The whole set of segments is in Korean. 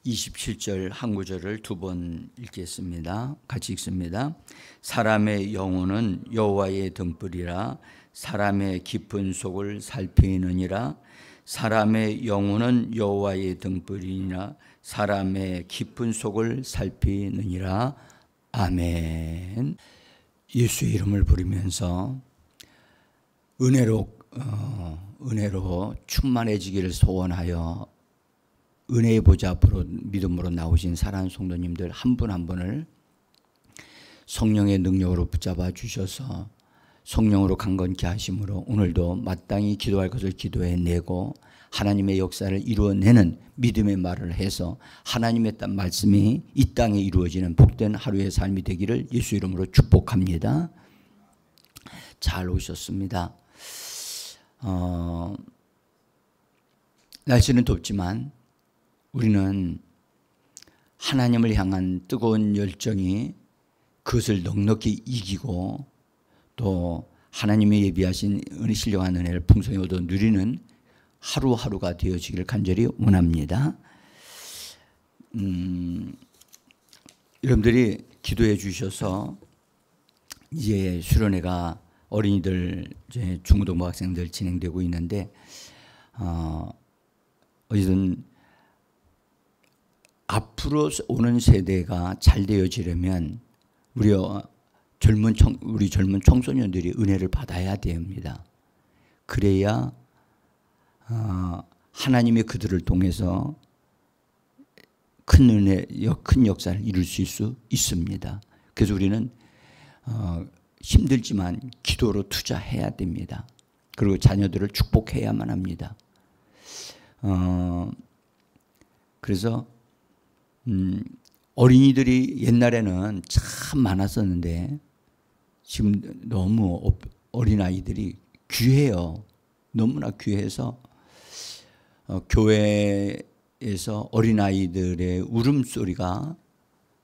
27절 한 구절을 두 번 읽겠습니다. 같이 읽습니다. 사람의 영혼은 여호와의 등불이라 사람의 깊은 속을 살피느니라. 사람의 영혼은 여호와의 등불이니라 사람의 깊은 속을 살피느니라. 아멘. 예수의 이름을 부르면서 은혜로 충만해지기를 소원하여 은혜의 보좌 앞으로 믿음으로 나오신 사랑하는 성도님들 한 분 한 분을 성령의 능력으로 붙잡아 주셔서 성령으로 강건케 하심으로 오늘도 마땅히 기도할 것을 기도해내고 하나님의 역사를 이루어내는 믿음의 말을 해서 하나님의 말씀이 이 땅에 이루어지는 복된 하루의 삶이 되기를 예수 이름으로 축복합니다. 잘 오셨습니다. 날씨는 덥지만 우리는 하나님을 향한 뜨거운 열정이 그것을 넉넉히 이기고 또 하나님의 예비하신 신령한 은혜를 풍성히 얻어 누리는 하루하루가 되어지기를 간절히 원합니다. 여러분들이 기도해 주셔서 이제 수련회가 어린이들 이제 중고등부 학생들 진행되고 있는데 어쨌든 앞으로 오는 세대가 잘 되어지려면 우리 젊은 청소년들이 은혜를 받아야 됩니다. 그래야 하나님이 그들을 통해서 큰 은혜, 큰 역사를 이룰 수 있습니다. 그래서 우리는 힘들지만 기도로 투자해야 됩니다. 그리고 자녀들을 축복해야만 합니다. 그래서 어린이들이 옛날에는 참 많았었는데 지금 너무 어린아이들이 귀해요. 너무나 귀해서 교회에서 어린아이들의 울음소리가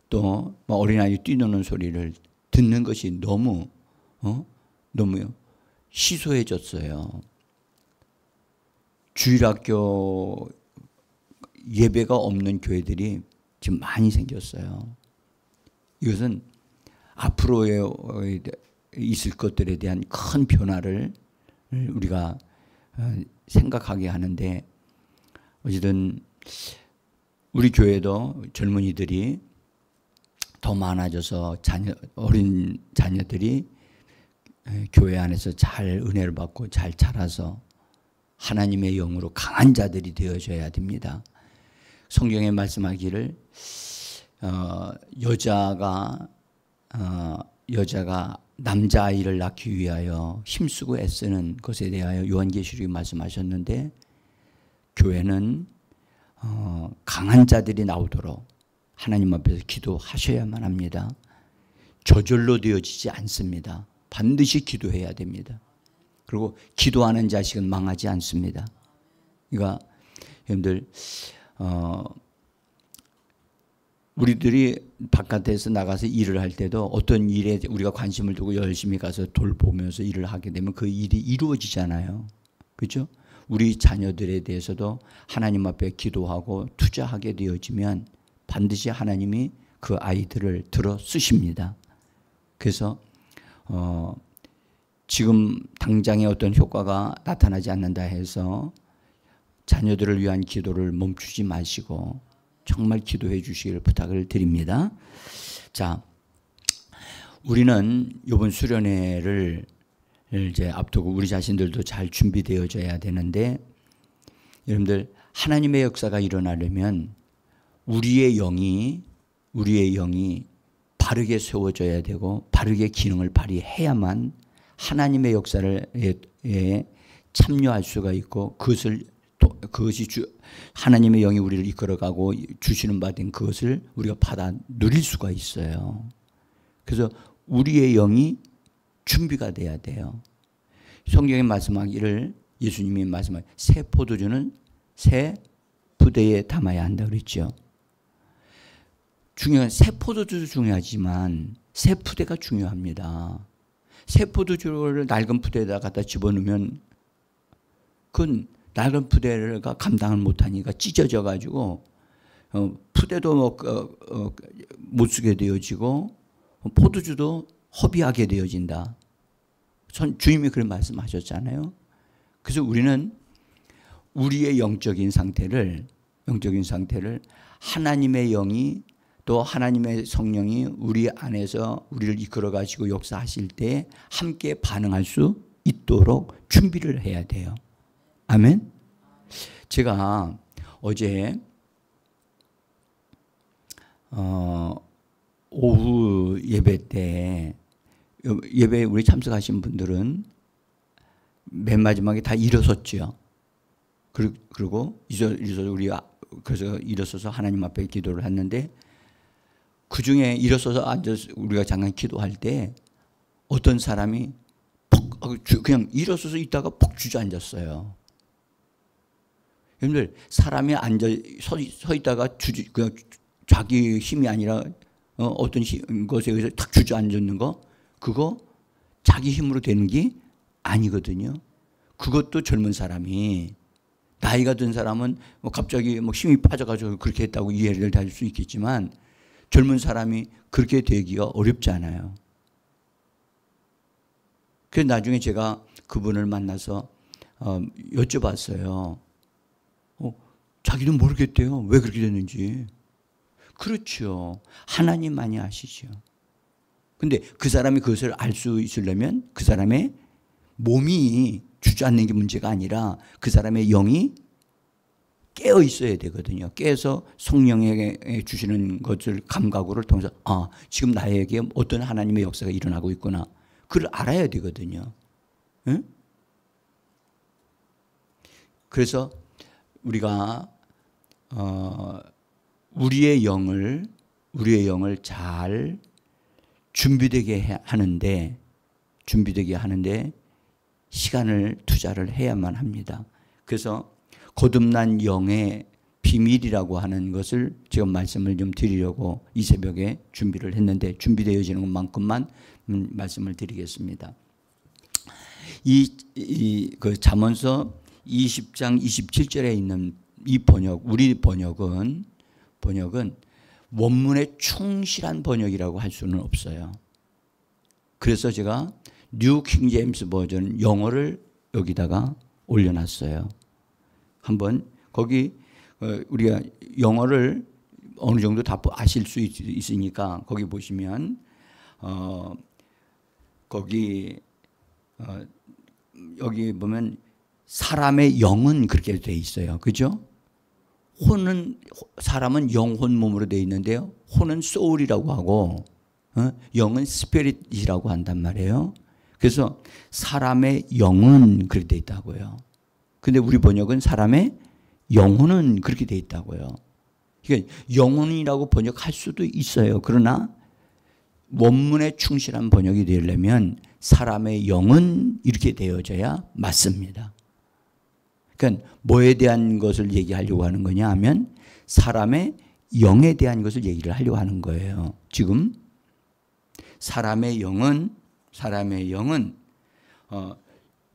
또 어린아이 뛰노는 소리를 듣는 것이 너무 시소해졌어요. 주일학교 예배가 없는 교회들이 지금 많이 생겼어요. 이것은 앞으로에 있을 것들에 대한 큰 변화를 우리가 생각하게 하는데 어쨌든 우리 교회도 젊은이들이 더 많아져서 어린 자녀들이 교회 안에서 잘 은혜를 받고 잘 자라서 하나님의 영으로 강한 자들이 되어져야 됩니다. 성경에 말씀하기를 여자가 남자아이를 낳기 위하여 힘쓰고 애쓰는 것에 대하여 요한계시록에 말씀하셨는데 교회는 강한 자들이 나오도록 하나님 앞에서 기도하셔야만 합니다. 저절로 되어지지 않습니다. 반드시 기도해야 됩니다. 그리고 기도하는 자식은 망하지 않습니다. 그러니까 여러분들 우리들이 바깥에서 나가서 일을 할 때도 어떤 일에 우리가 관심을 두고 열심히 가서 돌보면서 일을 하게 되면 그 일이 이루어지잖아요. 그렇죠? 우리 자녀들에 대해서도 하나님 앞에 기도하고 투자하게 되어지면 반드시 하나님이 그 아이들을 들어 쓰십니다. 그래서 지금 당장의 어떤 효과가 나타나지 않는다 해서 자녀들을 위한 기도를 멈추지 마시고 정말 기도해 주시기를 부탁을 드립니다. 자, 우리는 이번 수련회를 이제 앞두고 우리 자신들도 잘 준비되어져야 되는데 여러분들 하나님의 역사가 일어나려면 우리의 영이 바르게 세워져야 되고 바르게 기능을 발휘해야만 하나님의 역사를 참여할 수가 있고 그것이 하나님의 영이 우리를 이끌어가고 주시는 바 된 그것을 우리가 받아 누릴 수가 있어요. 그래서 우리의 영이 준비가 돼야 돼요. 성경에 말씀하기를 예수님이 말씀하기를 새 포도주는 새 부대에 담아야 한다 그랬죠. 중요한 새 포도주도 중요하지만 새 푸대가 중요합니다. 새 포도주를 낡은 푸대에다 갖다 집어넣으면 그건 낡은 푸대가 감당을 못하니까 찢어져 가지고 푸대도 못 쓰게 되어지고 포도주도 허비하게 되어진다. 주님이 그런 말씀하셨잖아요. 그래서 우리는 우리의 영적인 상태를 하나님의 영이 또 하나님의 성령이 우리 안에서 우리를 이끌어 가지고 역사하실 때 함께 반응할 수 있도록 준비를 해야 돼요. 아멘. 제가 어제 오후 예배 때 예배에 우리 참석하신 분들은 맨 마지막에 다 일어섰죠. 그리고 우리가 그래서 일어서서 하나님 앞에 기도를 했는데 그 중에 일어서서 앉아서 우리가 잠깐 기도할 때 어떤 사람이 그냥 일어서서 있다가 푹 주저앉았어요. 여러분들 사람이 서 있다가 그냥 자기 힘이 아니라 어떤 것에 의해서 탁 주저앉는 거 그거 자기 힘으로 되는 게 아니거든요. 그것도 젊은 사람이 나이가 든 사람은 갑자기 힘이 빠져가지고 그렇게 했다고 이해를 할 수 있겠지만 젊은 사람이 그렇게 되기가 어렵지 않아요. 그래서 나중에 제가 그분을 만나서 여쭤봤어요. 자기는 모르겠대요. 왜 그렇게 됐는지. 그렇죠. 하나님만이 아시죠. 근데 그 사람이 그것을 알 수 있으려면 그 사람의 몸이 주저앉는 게 문제가 아니라 그 사람의 영이 깨어 있어야 되거든요. 깨어서 성령에게 주시는 것을 감각으로 통해서 지금 나에게 어떤 하나님의 역사가 일어나고 있구나. 그걸 알아야 되거든요. 응? 그래서 우리가 우리의 영을 잘 준비되게 하는데 시간을 투자를 해야만 합니다. 그래서 거듭난 영의 비밀이라고 하는 것을 지금 말씀을 좀 드리려고 이 새벽에 준비를 했는데 준비되어지는 것만큼만 말씀을 드리겠습니다. 그 잠언서 20장 27절에 있는 이 우리 번역은 원문에 충실한 번역이라고 할 수는 없어요. 그래서 제가 뉴 킹제임스 버전 영어를 여기다가 올려놨어요. 한번 거기 우리가 영어를 어느 정도 다 아실 수 있으니까 거기 보시면 여기 보면 사람의 영은 그렇게 돼 있어요. 그죠? 사람은 영혼 몸으로 돼 있는데요. 혼은 소울이라고 하고 영은 스피릿이라고 한단 말이에요. 그래서 사람의 영은 그렇게 돼 있다고요. 근데 우리 번역은 사람의 영혼은 그렇게 돼 있다고요. 그러니까 영혼이라고 번역할 수도 있어요. 그러나 원문에 충실한 번역이 되려면 사람의 영은 이렇게 되어져야 맞습니다. 그러니까 뭐에 대한 것을 얘기하려고 하는 거냐 하면 사람의 영에 대한 것을 얘기를 하려고 하는 거예요. 지금 사람의 영은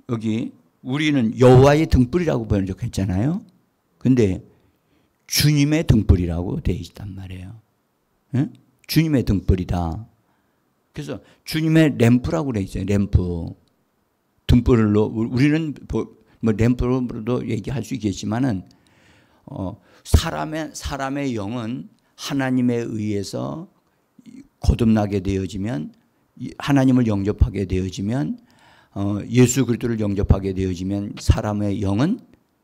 여기 우리는 여호와의 등불이라고 번역했잖아요. 근데 주님의 등불이라고 되어 있단 말이에요. 응? 주님의 등불이다. 그래서 주님의 램프라고 되어 있어요. 램프. 등불로 우리는 램프로도 얘기할 수 있겠지만은 사람의 영은 하나님에 의해서 거듭나게 되어지면 하나님을 영접하게 되어지면 예수 그리스도를 영접하게 되어지면 사람의 영은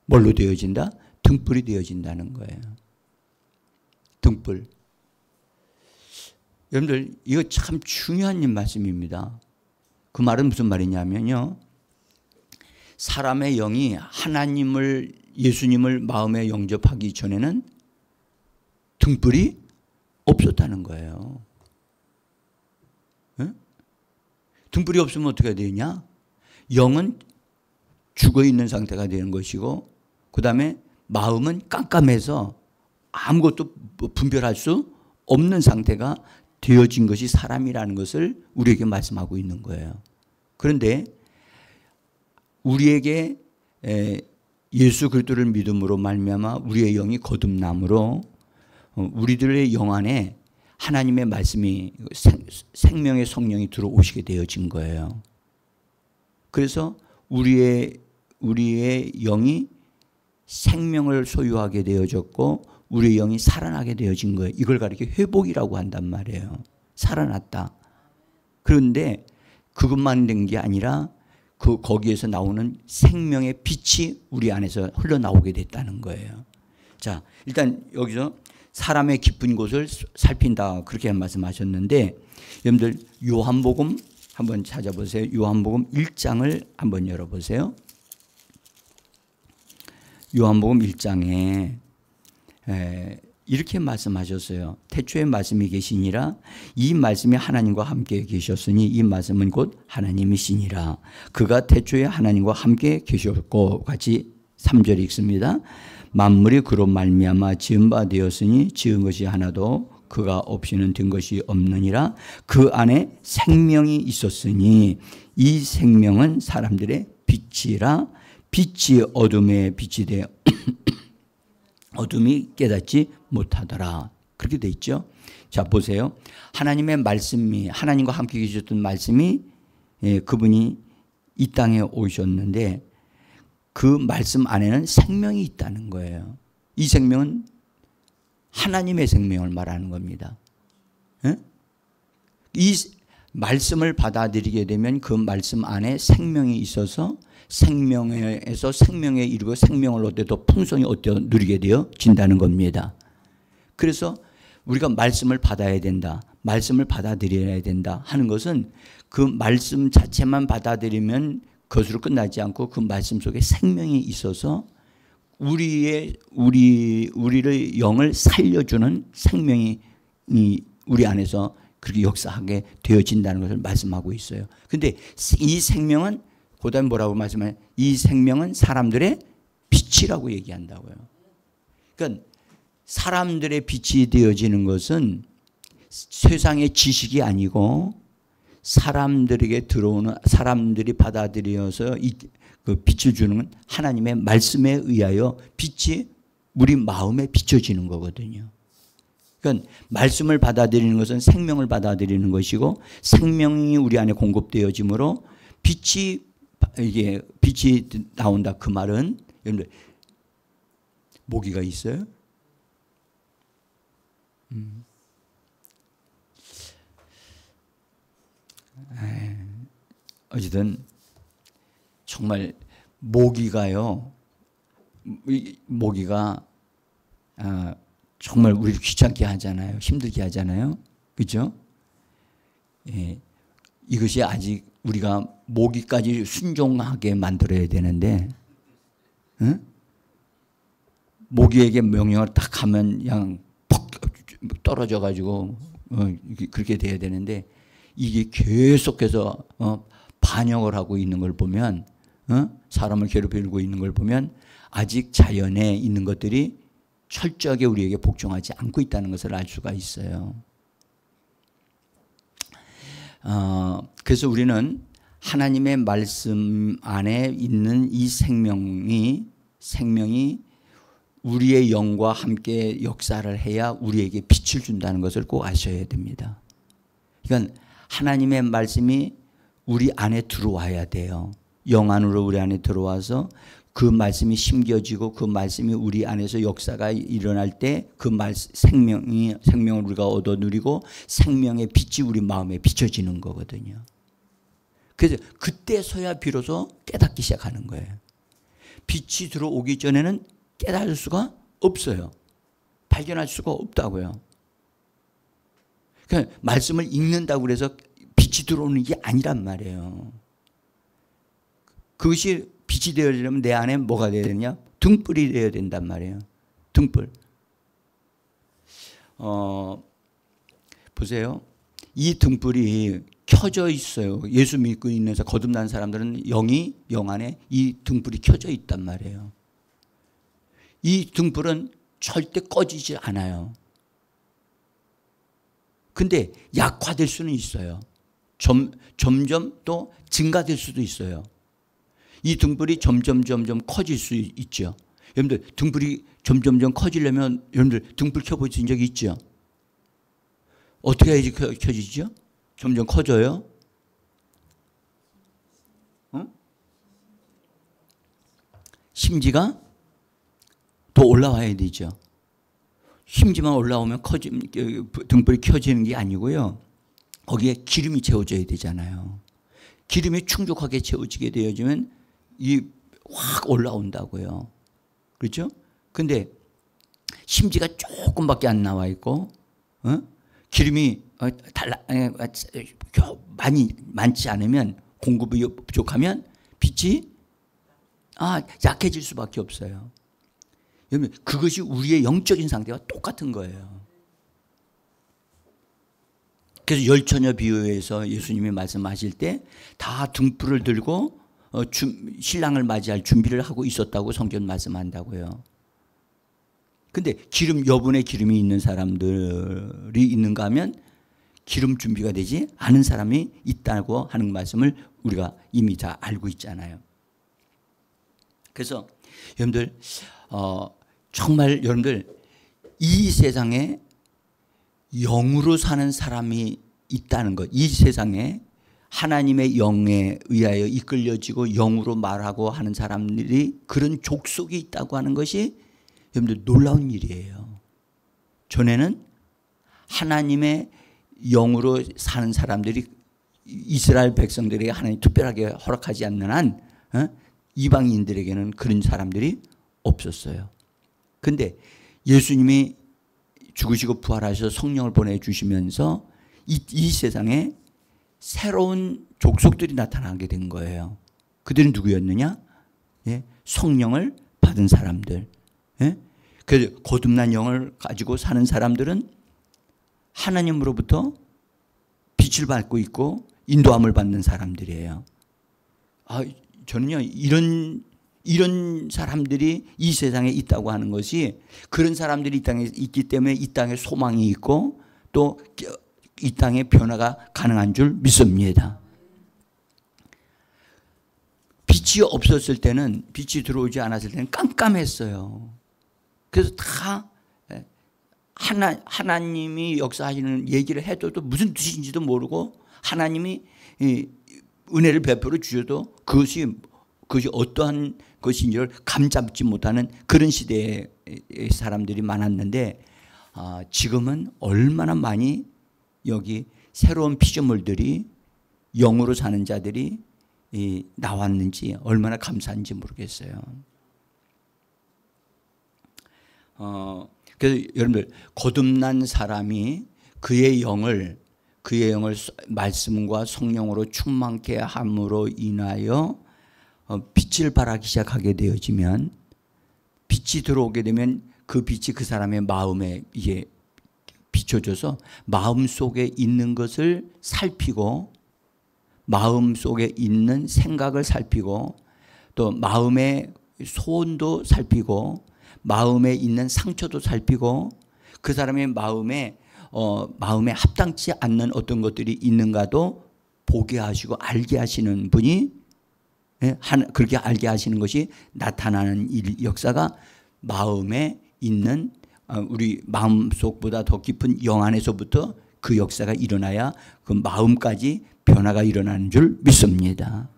뭘로 되어진다? 등불이 되어진다는 거예요. 등불. 여러분들 이거 참 중요한 말씀입니다. 그 말은 무슨 말이냐면요. 사람의 영이 예수님을 마음에 영접하기 전에는 등불이 없었다는 거예요. 네? 등불이 없으면 어떻게 되냐? 영은 죽어있는 상태가 되는 것이고 그 다음에 마음은 깜깜해서 아무것도 분별할 수 없는 상태가 되어진 것이 사람이라는 것을 우리에게 말씀하고 있는 거예요. 그런데 우리에게 예수 그리스도를 믿음으로 말미암아 우리의 영이 거듭남으로 우리들의 영 안에 하나님의 말씀이 생명의 성령이 들어오시게 되어진 거예요. 그래서 우리의 영이 생명을 소유하게 되어졌고 우리의 영이 살아나게 되어진 거예요. 이걸 가리켜 회복이라고 한단 말이에요. 살아났다. 그런데 그것만 된 게 아니라 거기에서 나오는 생명의 빛이 우리 안에서 흘러나오게 됐다는 거예요. 자, 일단 여기서 사람의 깊은 곳을 살핀다 그렇게 말씀하셨는데 여러분들 요한복음 한번 찾아보세요. 요한복음 1장을 한번 열어보세요. 요한복음 1장에 이렇게 말씀하셨어요. 태초에 말씀이 계시니라 이 말씀이 하나님과 함께 계셨으니 이 말씀은 곧 하나님이시니라. 그가 태초에 하나님과 함께 계셨고 같이 3절에 읽습니다. 만물이 그로 말미암아 지은 바 되었으니 지은 것이 하나도 그가 없이는 된 것이 없느니라. 그 안에 생명이 있었으니 이 생명은 사람들의 빛이라. 빛이 어둠에 빛이 되어 어둠이 깨닫지 못하더라. 그렇게 돼 있죠. 자, 보세요. 하나님의 말씀이 하나님과 함께 계셨던 말씀이 그분이 이 땅에 오셨는데 그 말씀 안에는 생명이 있다는 거예요. 이 생명은 하나님의 생명을 말하는 겁니다. 이 말씀을 받아들이게 되면 그 말씀 안에 생명이 있어서 생명에서 생명에 이르고 생명을 얻되 더 풍성히 얻어 누리게 되어진다는 겁니다. 그래서 우리가 말씀을 받아야 된다. 말씀을 받아들여야 된다 하는 것은 그 말씀 자체만 받아들이면 그것으로 끝나지 않고 그 말씀 속에 생명이 있어서 우리의 영을 살려주는 생명이 우리 안에서 그렇게 역사하게 되어진다는 것을 말씀하고 있어요. 그런데 이 생명은 그다음에 뭐라고 말씀하냐? 이 생명은 사람들의 빛이라고 얘기한다고요. 그러니까 사람들의 빛이 되어지는 것은 세상의 지식이 아니고 사람들에게 들어오는 사람들이 받아들여서 그 빛을 주는 하나님의 말씀에 의하여 빛이 우리 마음에 비춰지는 거거든요. 그러니까 말씀을 받아들이는 것은 생명을 받아들이는 것이고 생명이 우리 안에 공급되어지므로 빛이 나온다. 그 말은 여러분들 모기가 있어요? 어쨌든 정말 모기가 정말 우리를 귀찮게 하잖아요. 힘들게 하잖아요. 그렇죠? 예, 이것이 아직 우리가 모기까지 순종하게 만들어야 되는데 모기에게 명령을 딱 하면 그냥 퍽 떨어져 가지고 그렇게 돼야 되는데 이게 계속해서 반역을 하고 있는 걸 보면 사람을 괴롭히고 있는 걸 보면 아직 자연에 있는 것들이 철저하게 우리에게 복종하지 않고 있다는 것을 알 수가 있어요. 그래서 우리는 하나님의 말씀 안에 있는 이 생명이 우리의 영과 함께 역사를 해야 우리에게 빛을 준다는 것을 꼭 아셔야 됩니다. 그러니까 하나님의 말씀이 우리 안에 들어와야 돼요. 영 안으로 우리 안에 들어와서 그 말씀이 심겨지고 그 말씀이 우리 안에서 역사가 일어날 때 그 생명을 우리가 얻어 누리고 생명의 빛이 우리 마음에 비춰지는 거거든요. 그래서 그때서야 비로소 깨닫기 시작하는 거예요. 빛이 들어오기 전에는 깨달을 수가 없어요. 발견할 수가 없다고요. 그러니까 말씀을 읽는다고 해서 빛이 들어오는 게 아니란 말이에요. 그것이 빛이 되어지려면 내 안에 뭐가 되어야 되냐? 등불이 되어야 된단 말이에요. 등불. 보세요. 이 등불이 켜져 있어요. 예수 믿고 있는 거듭난 사람들은 영 안에 이 등불이 켜져 있단 말이에요. 이 등불은 절대 꺼지지 않아요. 근데 약화될 수는 있어요. 점점 또 증가될 수도 있어요. 이 등불이 점점 커질 수 있죠. 여러분들 등불이 점점점 커지려면 여러분들 등불 켜보신 적 있죠? 어떻게 해야지 켜지죠? 점점 커져요? 심지가 더 올라와야 되죠. 심지만 올라오면 등불이 켜지는 게 아니고요. 거기에 기름이 채워져야 되잖아요. 기름이 충족하게 채워지게 되어지면 확 올라온다고요. 그렇죠? 근데 심지가 조금밖에 안 나와 있고 기름이 많지 않으면 공급이 부족하면 빛이 약해질 수밖에 없어요. 여러분 그것이 우리의 영적인 상태와 똑같은 거예요. 그래서 열처녀 비유에서 예수님이 말씀하실 때 다 등불을 들고 신랑을 맞이할 준비를 하고 있었다고 성경 말씀한다고요. 근데 여분의 기름이 있는 사람들이 있는가 하면 기름 준비가 되지 않은 사람이 있다고 하는 말씀을 우리가 이미 다 알고 있잖아요. 그래서 여러분들 정말 여러분들 이 세상에 영으로 사는 사람이 있다는 것, 이 세상에 하나님의 영에 의하여 이끌려지고 영으로 말하고 하는 사람들이 그런 족속이 있다고 하는 것이 여러분들 놀라운 일이에요. 전에는 하나님의 영으로 사는 사람들이 이스라엘 백성들에게 하나님 특별하게 허락하지 않는 한 이방인들에게는 그런 사람들이 없었어요. 그런데 예수님이 죽으시고 부활하셔서 성령을 보내주시면서 이 세상에 새로운 족속들이 나타나게 된 거예요. 그들은 누구였느냐? 성령을 받은 사람들. 그래서 거듭난 영을 가지고 사는 사람들은 하나님으로부터 빛을 받고 있고 인도함을 받는 사람들이에요. 저는요 이런 사람들이 이 세상에 있다고 하는 것이 그런 사람들이 이 땅에 있기 때문에 이 땅에 소망이 있고 또 이 땅에 변화가 가능한 줄 믿습니다. 빛이 없었을 때는 빛이 들어오지 않았을 때는 깜깜했어요. 그래서 다 하나님이 역사하시는 얘기를 해도 무슨 뜻인지도 모르고 하나님이 은혜를 베풀어 주셔도 그것이 어떠한 것인지를 감잡지 못하는 그런 시대의 사람들이 많았는데 지금은 얼마나 많이 여기 새로운 피조물들이 영으로 사는 자들이 나왔는지 얼마나 감사한지 모르겠어요. 그래서 여러분들 거듭난 사람이 그의 영을 말씀과 성령으로 충만케 함으로 인하여 빛을 발하기 시작하게 되어지면 빛이 들어오게 되면 그 빛이 그 사람의 마음에 이게 비춰져서 마음 속에 있는 것을 살피고 마음 속에 있는 생각을 살피고 또 마음의 소원도 살피고 마음에 있는 상처도 살피고 그 사람의 마음에 합당치 않는 어떤 것들이 있는가도 보게 하시고 알게 하시는 분이 그렇게 알게 하시는 것이 나타나는 역사가 마음에 있는 우리 마음속보다 더 깊은 영 안에서부터 그 역사가 일어나야 그 마음까지 변화가 일어나는 줄 믿습니다.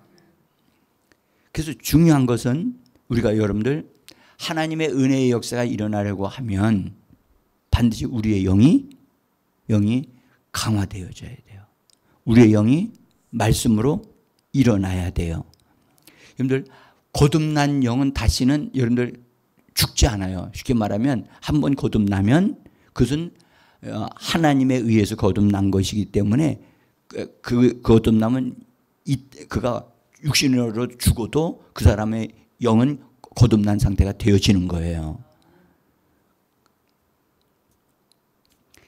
그래서 중요한 것은 우리가 여러분들 하나님의 은혜의 역사가 일어나려고 하면 반드시 우리의 영이 강화되어져야 돼요. 우리의 영이 말씀으로 일어나야 돼요. 여러분들 거듭난 영은 다시는 여러분들 죽지 않아요. 쉽게 말하면 한 번 거듭나면 그것은 하나님에 의해서 거듭난 것이기 때문에 그 거듭남은 그가 육신으로 죽어도 그 사람의 영은 거듭난 상태가 되어지는 거예요.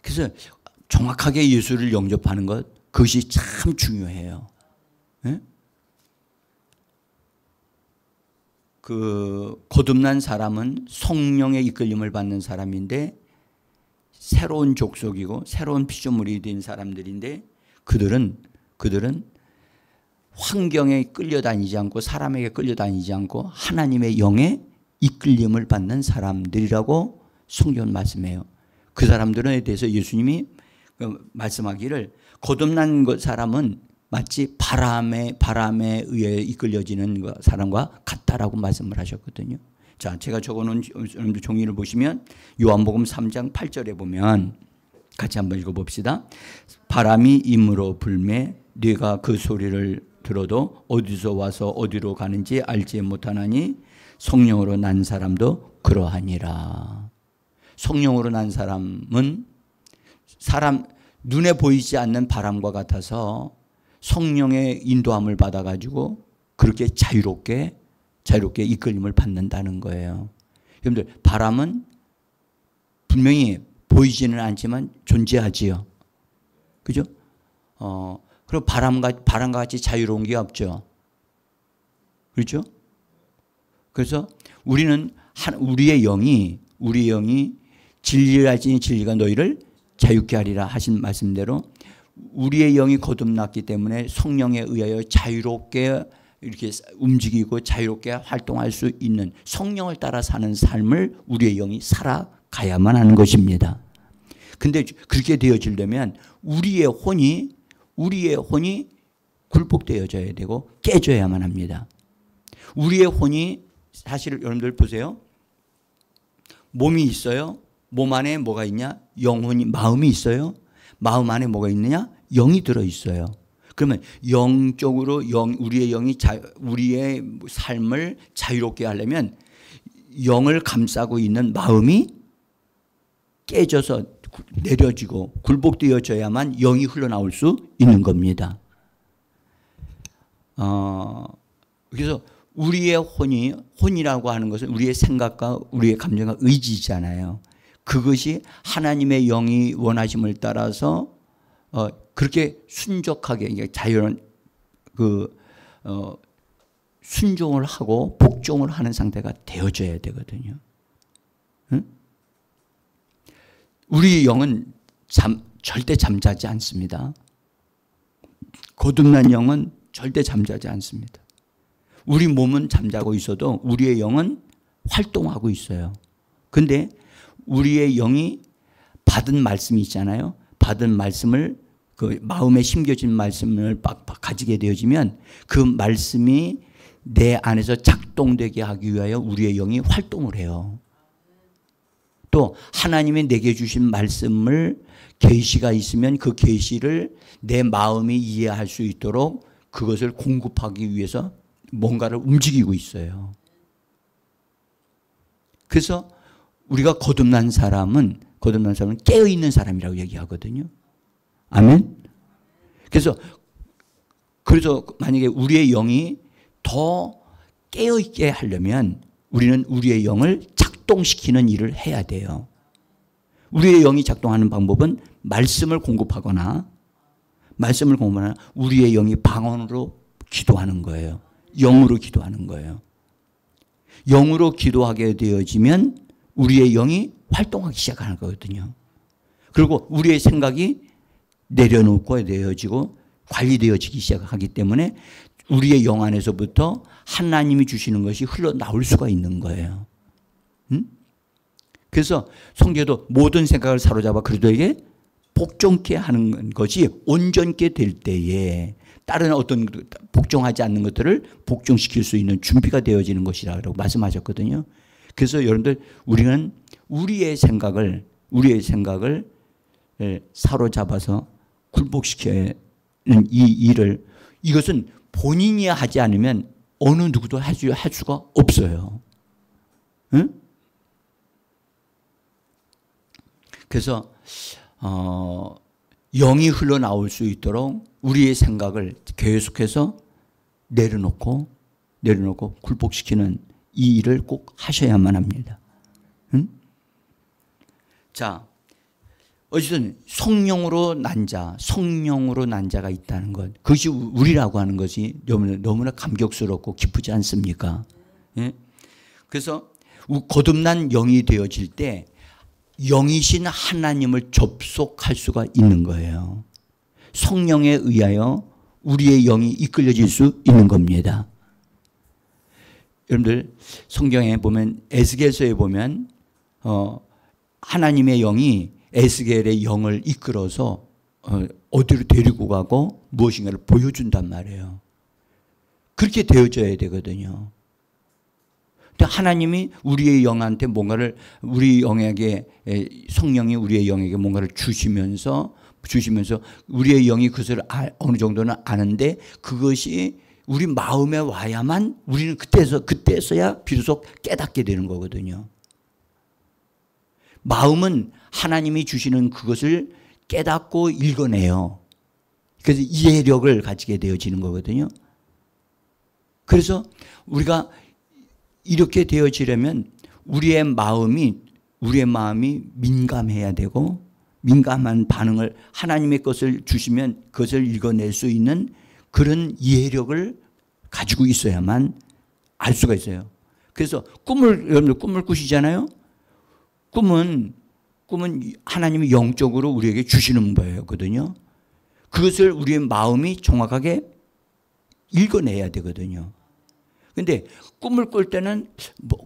그래서 정확하게 예수를 영접하는 것 그것이 참 중요해요. 네? 그 거듭난 사람은 성령의 이끌림을 받는 사람인데 새로운 족속이고 새로운 피조물이 된 사람들인데 그들은 환경에 끌려다니지 않고 사람에게 끌려다니지 않고 하나님의 영에 이끌림을 받는 사람들이라고 성경은 말씀해요. 그 사람들에 대해서 예수님이 말씀하기를 거듭난 사람은 마치 바람에 의해 이끌려지는 사람과 같다라고 말씀을 하셨거든요. 자, 제가 적어놓은 여러분들 종이를 보시면 요한복음 3장 8절에 보면 같이 한번 읽어봅시다. 바람이 임으로 불매 네가 그 소리를 들어도 어디서 와서 어디로 가는지 알지 못하나니 성령으로 난 사람도 그러하니라. 성령으로 난 사람은 눈에 보이지 않는 바람과 같아서 성령의 인도함을 받아가지고 그렇게 자유롭게 이끌림을 받는다는 거예요. 여러분들, 바람은 분명히 보이지는 않지만 존재하지요. 그죠? 그리고 바람과 같이 자유로운 게 없죠. 그렇죠? 그래서 우리는 우리의 영이 진리를 지니 진리가 너희를 자유케 하리라 하신 말씀대로 우리의 영이 거듭났기 때문에 성령에 의하여 자유롭게 이렇게 움직이고 자유롭게 활동할 수 있는 성령을 따라 사는 삶을 우리의 영이 살아가야만 하는 것입니다. 근데 그렇게 되어지려면 우리의 혼이 굴복되어져야 되고 깨져야만 합니다. 우리의 혼이 사실 여러분들 보세요. 몸이 있어요. 몸 안에 뭐가 있냐? 마음이 있어요. 마음 안에 뭐가 있느냐? 영이 들어있어요. 그러면 영적으로 우리의 영이 우리의 삶을 자유롭게 하려면 영을 감싸고 있는 마음이 깨져서 내려지고 굴복되어져야만 영이 흘러나올 수 있는 겁니다. 그래서 우리의 혼이라고 하는 것은 우리의 생각과 우리의 감정과 의지잖아요. 그것이 하나님의 영이 원하심을 따라서 그렇게 순적하게 자유로운 순종을 하고 복종을 하는 상태가 되어져야 되거든요. 응? 우리 영은 절대 잠자지 않습니다. 거듭난 영은 절대 잠자지 않습니다. 우리 몸은 잠자고 있어도 우리의 영은 활동하고 있어요. 근데 우리의 영이 받은 말씀이 있잖아요. 받은 말씀을 그 마음에 심겨진 말씀을 가지게 되어지면 그 말씀이 내 안에서 작동되게 하기 위하여 우리의 영이 활동을 해요. 또 하나님이 내게 주신 말씀을 계시가 있으면 그 계시를 내 마음이 이해할 수 있도록 그것을 공급하기 위해서 뭔가를 움직이고 있어요. 그래서 우리가 거듭난 사람은 깨어있는 사람이라고 얘기하거든요. 아멘? 그래서 만약에 우리의 영이 더 깨어있게 하려면 우리는 우리의 영을 작동시키는 일을 해야 돼요. 우리의 영이 작동하는 방법은 말씀을 공급하거나 우리의 영이 방언으로 기도하는 거예요. 영으로 기도하는 거예요. 영으로 기도하게 되어지면 우리의 영이 활동하기 시작하는 거거든요. 그리고 우리의 생각이 내려놓고 되어지고 관리되어지기 시작하기 때문에 우리의 영 안에서부터 하나님이 주시는 것이 흘러나올 수가 있는 거예요. 그래서 성경에도 모든 생각을 사로잡아 그리스도에게 복종케 하는 것이 온전케 될 때에 다른 어떤 복종하지 않는 것들을 복종시킬 수 있는 준비가 되어지는 것이라고 말씀하셨거든요. 그래서 여러분들 우리는 우리의 생각을 사로잡아서 굴복시키는 이 일을 이것은 본인이 하지 않으면 어느 누구도 할 수가 없어요. 응? 그래서 영이 흘러나올 수 있도록 우리의 생각을 계속해서 내려놓고 굴복시키는 이 일을 꼭 하셔야만 합니다. 응? 자, 어쨌든 성령으로 난 자가 있다는 것. 그것이 우리라고 하는 것이 너무나 감격스럽고 기쁘지 않습니까? 예? 그래서 거듭난 영이 되어질 때 영이신 하나님을 접속할 수가 있는 거예요. 성령에 의하여 우리의 영이 이끌려질 수 있는 겁니다. 여러분들 성경에 보면 에스겔서에 보면 하나님의 영이 에스겔의 영을 이끌어서 어디로 데리고 가고 무엇인가를 보여준단 말이에요. 그렇게 되어져야 되거든요. 근데 하나님이 우리의 영한테 뭔가를, 우리 영에게, 성령이 우리의 영에게 뭔가를 주시면서 우리의 영이 그것을 어느 정도는 아는데 그것이 우리 마음에 와야만 우리는 그때서야 비로소 깨닫게 되는 거거든요. 마음은 하나님이 주시는 그것을 깨닫고 읽어내요. 그래서 이해력을 가지게 되어지는 거거든요. 그래서 우리가 이렇게 되어지려면 우리의 마음이 민감해야 되고, 민감한 반응을, 하나님의 것을 주시면 그것을 읽어낼 수 있는 그런 이해력을 가지고 있어야만 알 수가 있어요. 그래서 여러분들 꿈을 꾸시잖아요. 꿈은 하나님이 영적으로 우리에게 주시는 거거든요. 그것을 우리의 마음이 정확하게 읽어내야 되거든요. 근데 꿈을 꿀 때는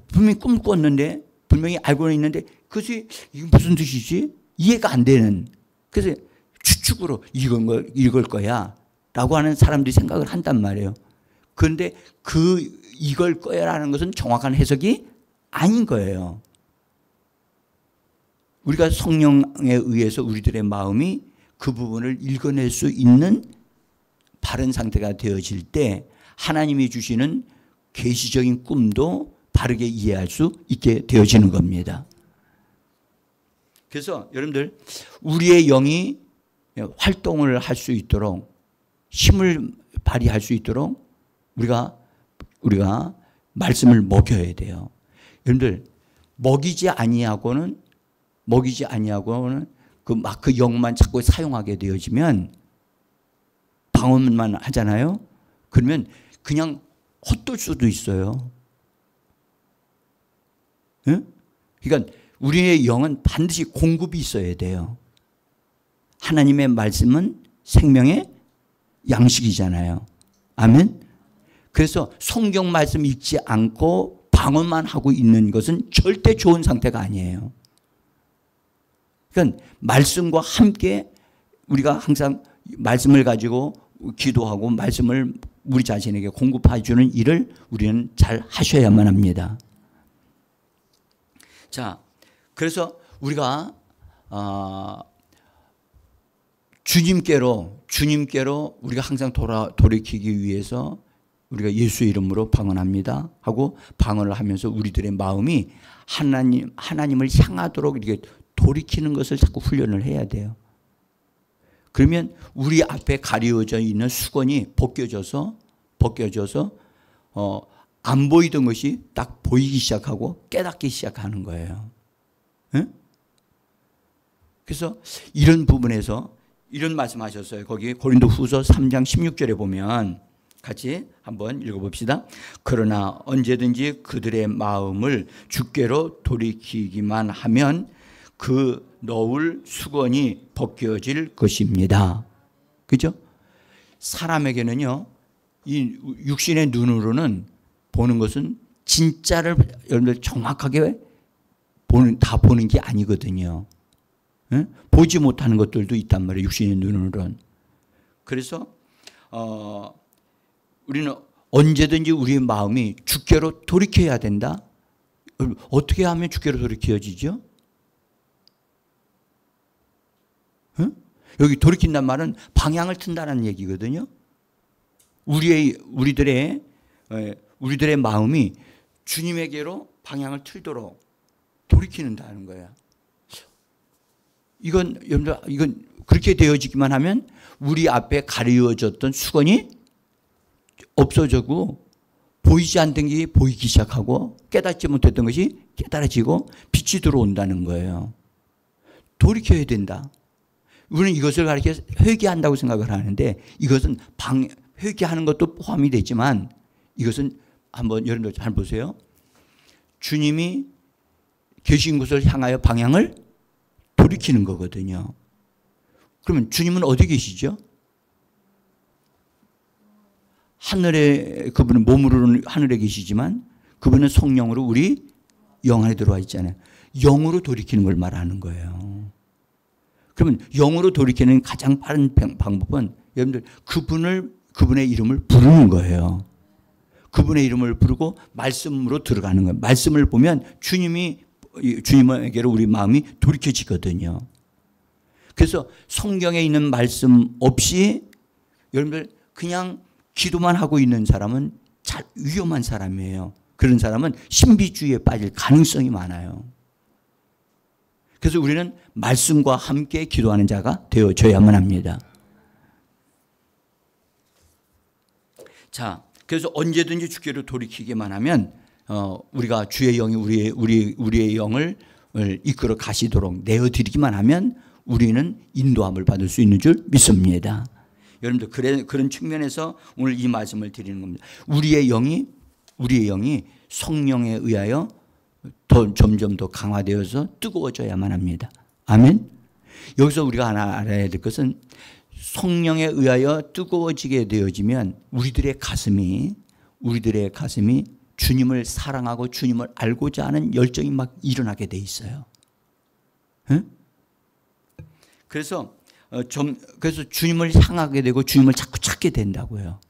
분명히 꿈을 꿨는데, 분명히 알고는 있는데 그것이 이게 무슨 뜻이지? 이해가 안 되는. 그래서 추측으로 읽을 거야 라고 하는 사람들이 생각을 한단 말이에요. 그런데 이걸 거야라는 것은 정확한 해석이 아닌 거예요. 우리가 성령에 의해서 우리들의 마음이 그 부분을 읽어낼 수 있는 바른 상태가 되어질 때 하나님이 주시는 계시적인 꿈도 바르게 이해할 수 있게 되어지는 겁니다. 그래서 여러분들 우리의 영이 활동을 할 수 있도록, 힘을 발휘할 수 있도록 우리가 말씀을 먹여야 돼요. 여러분들 먹이지 아니하고는 그 영만 자꾸 사용하게 되어지면, 방언만 하잖아요. 그러면 그냥 헛돌 수도 있어요. 응? 그러니까 우리의 영은 반드시 공급이 있어야 돼요. 하나님의 말씀은 생명의 양식이잖아요. 아멘. 그래서 성경 말씀 읽지 않고 방언만 하고 있는 것은 절대 좋은 상태가 아니에요. 그러니까 말씀과 함께 우리가 항상 말씀을 가지고 기도하고 말씀을 우리 자신에게 공급해 주는 일을 우리는 잘 하셔야만 합니다. 자, 그래서 우리가 주님께로 우리가 항상 돌이키기 위해서 우리가 예수 이름으로 방언합니다 하고 방언을 하면서 우리들의 마음이 하나님을 향하도록 이렇게 돌이키는 것을 자꾸 훈련을 해야 돼요. 그러면 우리 앞에 가려져 있는 수건이 벗겨져서 안 보이던 것이 딱 보이기 시작하고 깨닫기 시작하는 거예요. 응? 그래서 이런 부분에서 이런 말씀하셨어요. 거기 고린도후서 3장 16절에 보면 같이 한번 읽어봅시다. 그러나 언제든지 그들의 마음을 주께로 돌이키기만 하면 그 넣을 수건이 벗겨질 것입니다. 그죠? 사람에게는요, 이 육신의 눈으로는 보는 것은 진짜를 여러분들 정확하게 다 보는 게 아니거든요. 응? 보지 못하는 것들도 있단 말이에요. 육신의 눈으로는. 그래서 우리는 언제든지 우리의 마음이 주께로 돌이켜야 된다. 어떻게 하면 주께로 돌이켜지죠? 응? 여기 돌이킨다는 말은 방향을 튼다는 얘기거든요. 우리들의 마음이 주님에게로 방향을 틀도록 돌이키는다는 거야. 이건 그렇게 되어지기만 하면 우리 앞에 가려졌던 수건이 없어지고 보이지 않던 게 보이기 시작하고 깨닫지 못했던 것이 깨달아지고 빛이 들어온다는 거예요. 돌이켜야 된다. 우리는 이것을 가르쳐 회개한다고 생각을 하는데 이것은 회개하는 것도 포함이 되지만 이것은 한번 여러분들 잘 보세요. 주님이 계신 곳을 향하여 방향을 돌이키는 거거든요. 그러면 주님은 어디 계시죠? 하늘에, 그분은 몸으로는 하늘에 계시지만 그분은 성령으로 우리 영 안에 들어와 있잖아요. 영으로 돌이키는 걸 말하는 거예요. 그러면 영으로 돌이키는 가장 빠른 방법은 여러분들 그분의 이름을 부르는 거예요. 그분의 이름을 부르고 말씀으로 들어가는 거예요. 말씀을 보면 주님에게로 우리 마음이 돌이켜지거든요. 그래서 성경에 있는 말씀 없이 여러분들 그냥 기도만 하고 있는 사람은 잘 위험한 사람이에요. 그런 사람은 신비주의에 빠질 가능성이 많아요. 그래서 우리는 말씀과 함께 기도하는 자가 되어져야만 합니다. 자, 그래서 언제든지 주께로 돌이키기만 하면 우리가 주의 영이 우리의 영을 이끌어 가시도록 내어드리기만 하면 우리는 인도함을 받을 수 있는 줄 믿습니다. 여러분들 그런 측면에서 오늘 이 말씀을 드리는 겁니다. 우리의 영이 성령에 의하여 점점 더 강화되어서 뜨거워져야만 합니다. 아멘. 여기서 우리가 하나 알아야 될 것은 성령에 의하여 뜨거워지게 되어지면 우리들의 가슴이 주님을 사랑하고 주님을 알고자 하는 열정이 막 일어나게 돼 있어요. 응? 그래서 주님을 향하게 되고 주님을 자꾸 찾게 된다고요.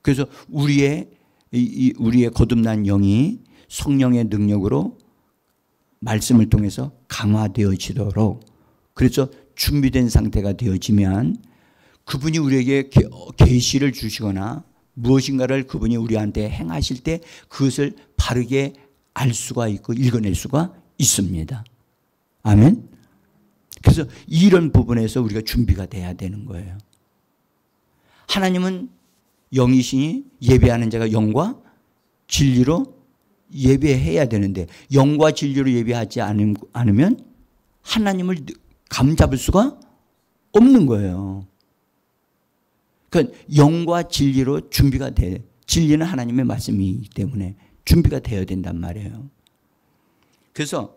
그래서 우리의 거듭난 영이 성령의 능력으로 말씀을 통해서 강화되어지도록, 그래서 준비된 상태가 되어지면 그분이 우리에게 계시를 주시거나 무엇인가를 그분이 우리한테 행하실 때 그것을 바르게 알 수가 있고 읽어낼 수가 있습니다. 아멘. 그래서 이런 부분에서 우리가 준비가 돼야 되는 거예요. 하나님은 영이시니 예배하는 자가 영과 진리로 예배해야 되는데 영과 진리로 예배하지 않으면 하나님을 감잡을 수가 없는 거예요. 그러니까 영과 진리로 준비가 돼. 진리는 하나님의 말씀이기 때문에 준비가 되어야 된단 말이에요. 그래서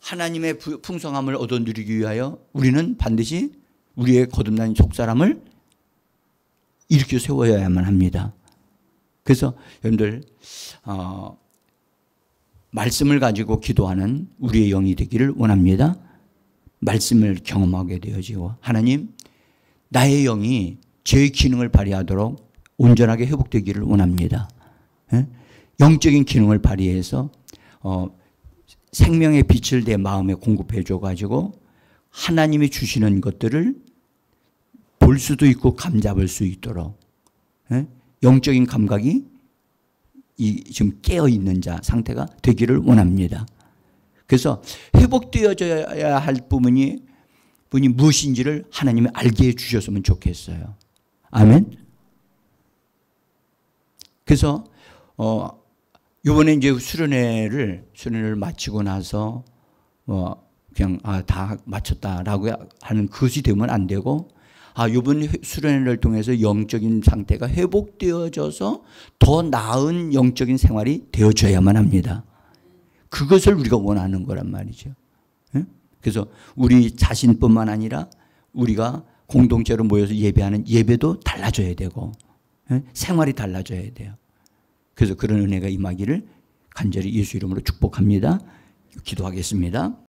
하나님의 풍성함을 얻어 누리기 위하여 우리는 반드시 우리의 거듭난 속사람을 일으켜 세워야만 합니다. 그래서 여러분들 말씀을 가지고 기도하는 우리의 영이 되기를 원합니다. 말씀을 경험하게 되어지고 하나님 나의 영이 제 기능을 발휘하도록 온전하게 회복되기를 원합니다. 영적인 기능을 발휘해서 생명의 빛을 내 마음에 공급해 줘가지고 하나님이 주시는 것들을 볼 수도 있고 감잡을 수 있도록 영적인 감각이 지금 깨어있는 자 상태가 되기를 원합니다. 그래서 회복되어져야 할 부분이 무엇인지를 하나님이 알게 해주셨으면 좋겠어요. 아멘. 그래서 이번에 이제 수련회를 마치고 나서 그냥 다 마쳤다라고 하는 그것이 되면 안 되고 이번 수련회를 통해서 영적인 상태가 회복되어져서 더 나은 영적인 생활이 되어져야만 합니다. 그것을 우리가 원하는 거란 말이죠. 그래서 우리 자신뿐만 아니라 우리가 공동체로 모여서 예배하는 예배도 달라져야 되고 생활이 달라져야 돼요. 그래서 그런 은혜가 임하기를 간절히 예수 이름으로 축복합니다. 기도하겠습니다.